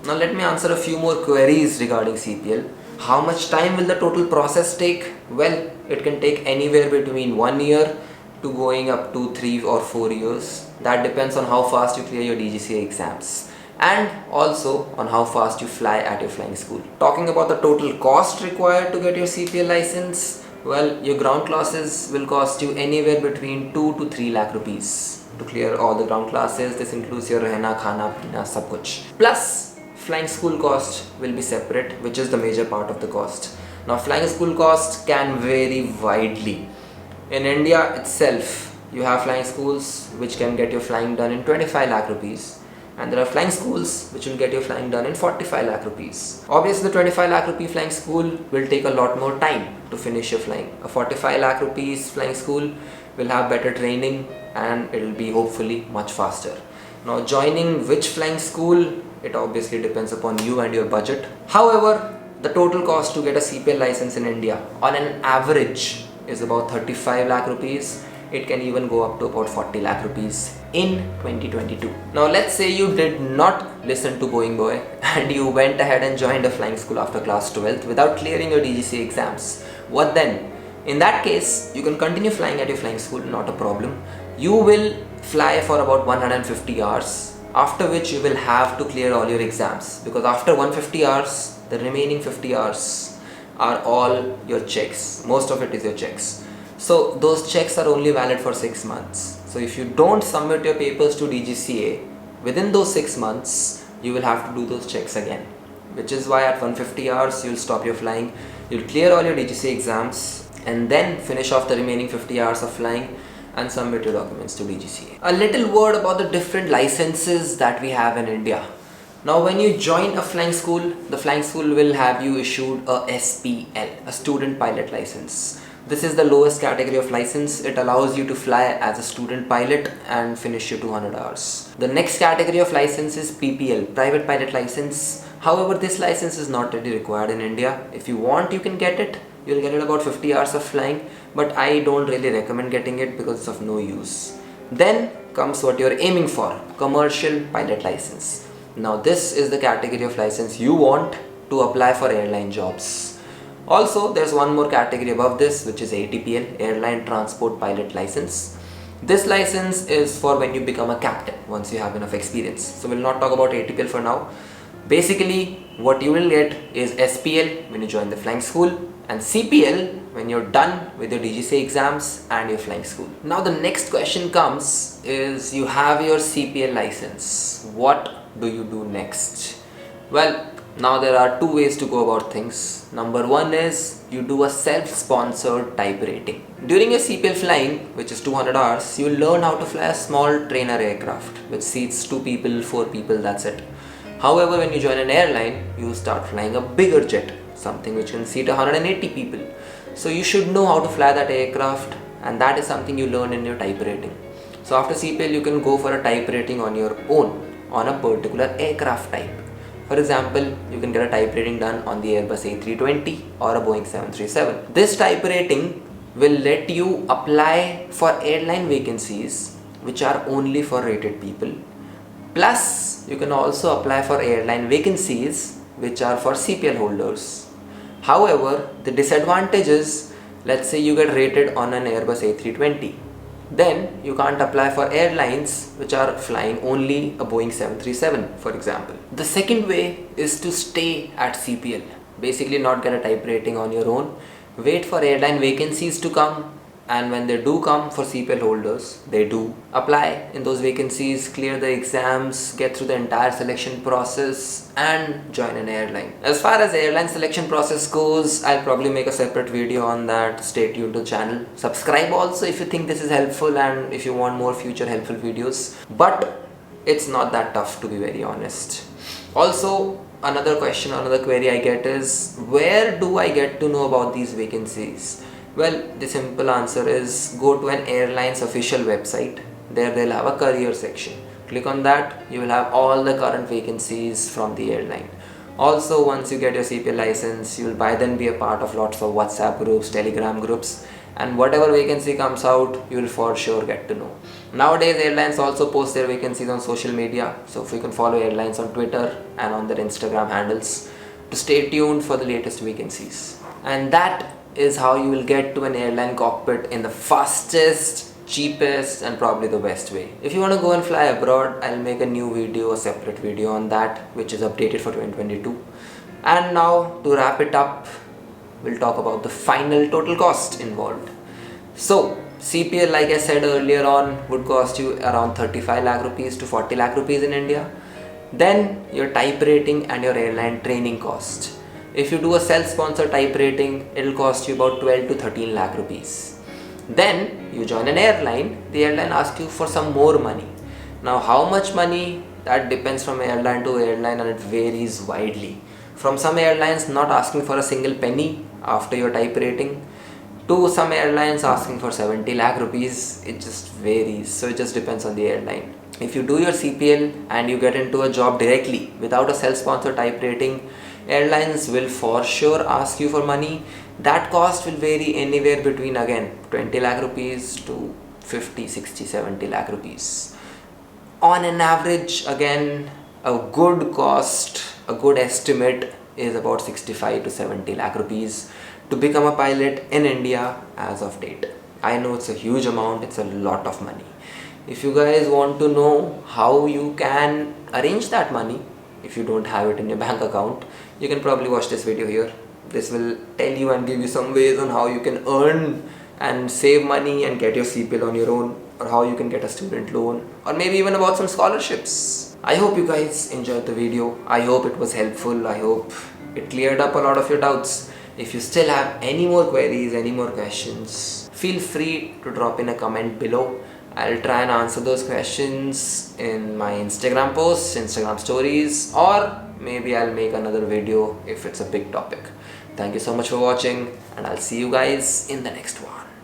Now let me answer a few more queries regarding CPL. How much time will the total process take? Well, it can take anywhere between 1 year to going up to 3 or 4 years. That depends on how fast you clear your DGCA exams and also on how fast you fly at your flying school. Talking about the total cost required to get your CPL license, well, your ground classes will cost you anywhere between 2 to 3 lakh rupees to clear all the ground classes. This includes your rehna, khana, pina, sab kuch. Plus, flying school cost will be separate, which is the major part of the cost. Now, flying school cost can vary widely. In India itself, you have flying schools which can get your flying done in 25 lakh rupees. And there are flying schools which will get your flying done in 45 lakh rupees. Obviously, the 25 lakh rupee flying school will take a lot more time to finish your flying. A 45 lakh rupees flying school will have better training and it will be hopefully much faster. Now, joining which flying school, it obviously depends upon you and your budget. However, the total cost to get a CPL license in India on an average is about 35 lakh rupees. It can even go up to about 40 lakh rupees in 2022. Now let's say you did not listen to Boeing Boy and you went ahead and joined a flying school after class 12th without clearing your DGCA exams. What then? In that case, you can continue flying at your flying school, not a problem. You will fly for about 150 hours, after which you will have to clear all your exams, because after 150 hours, the remaining 50 hours are all your checks. Most of it is your checks. So those checks are only valid for 6 months. So if you don't submit your papers to DGCA within those 6 months, you will have to do those checks again. Which is why at 150 hours, you'll stop your flying, you'll clear all your DGCA exams and then finish off the remaining 50 hours of flying and submit your documents to DGCA. A little word about the different licenses that we have in India. Now when you join a flying school, the flying school will have you issued a SPL, a student pilot license. This is the lowest category of license. It allows you to fly as a student pilot and finish your 200 hours. The next category of license is PPL, private pilot license. However, this license is not really required in India. If you want, you can get it. You'll get it about 50 hours of flying, but I don't really recommend getting it because it's of no use. Then comes what you're aiming for, commercial pilot license. Now this is the category of license you want to apply for airline jobs. Also, there's one more category above this, which is ATPL, Airline Transport Pilot License. This license is for when you become a captain, once you have enough experience. So we'll not talk about ATPL for now. Basically, what you will get is SPL when you join the flying school and CPL when you're done with your DGCA exams and your flying school. Now the next question comes is, you have your CPL license. What do you do next? Well, now there are two ways to go about things. Number one is you do a self-sponsored type rating. During your CPL flying, which is 200 hours, you learn how to fly a small trainer aircraft which seats 2 people, 4 people, that's it. However, when you join an airline, you start flying a bigger jet, something which can seat 180 people. So you should know how to fly that aircraft, and that is something you learn in your type rating. So after CPL, you can go for a type rating on your own on a particular aircraft type. For example, you can get a type rating done on the Airbus A320 or a Boeing 737. This type rating will let you apply for airline vacancies which are only for rated people. Plus, you can also apply for airline vacancies which are for CPL holders. However, the disadvantage is, let's say you get rated on an Airbus A320. Then you can't apply for airlines which are flying only a Boeing 737, for example. The second way is to stay at CPL. Basically not get a type rating on your own. Wait for airline vacancies to come, and when they do come for CPL holders, they do apply in those vacancies, clear the exams, get through the entire selection process and join an airline. As far as the airline selection process goes, I'll probably make a separate video on that. Stay tuned to the channel. Subscribe also if you think this is helpful and if you want more future helpful videos. But it's not that tough, to be very honest. Also, another question, another query I get is, where do I get to know about these vacancies? Well, the simple answer is, go to an airline's official website. There they'll have a career section. Click on that, you will have all the current vacancies from the airline. Also, once you get your CPL license, you will by then be a part of lots of WhatsApp groups, Telegram groups, and whatever vacancy comes out, you will for sure get to know. Nowadays airlines also post their vacancies on social media, so if you can follow airlines on Twitter and on their Instagram handles to stay tuned for the latest vacancies. And that is how you will get to an airline cockpit in the fastest, cheapest and probably the best way. If you want to go and fly abroad, I'll make a new video, a separate video on that, which is updated for 2022. And now to wrap it up, we'll talk about the final total cost involved. So CPL, like I said earlier on, would cost you around 35 lakh rupees to 40 lakh rupees in India. Then your type rating and your airline training cost. If you do a self-sponsor type rating, it'll cost you about 12 to 13 lakh rupees. Then you join an airline, the airline asks you for some more money. Now how much money? That depends from airline to airline and it varies widely. From some airlines not asking for a single penny after your type rating, to some airlines asking for 70 lakh rupees. It just varies, so it just depends on the airline. If you do your CPL and you get into a job directly without a self-sponsor type rating, airlines will for sure ask you for money. That cost will vary anywhere between again 20 lakh rupees to 50, 60, 70 lakh rupees. On an average, again, a good cost, a good estimate is about 65 to 70 lakh rupees to become a pilot in India as of date. I know it's a huge amount, it's a lot of money. If you guys want to know how you can arrange that money, if you don't have it in your bank account, you can probably watch this video here. This will tell you and give you some ways on how you can earn and save money and get your CPL on your own, or how you can get a student loan, or maybe even about some scholarships. I hope you guys enjoyed the video. I hope it was helpful. I hope it cleared up a lot of your doubts. If you still have any more queries, any more questions, feel free to drop in a comment below. I'll try and answer those questions in my Instagram posts, Instagram stories, or maybe I'll make another video if it's a big topic. Thank you so much for watching, and I'll see you guys in the next one.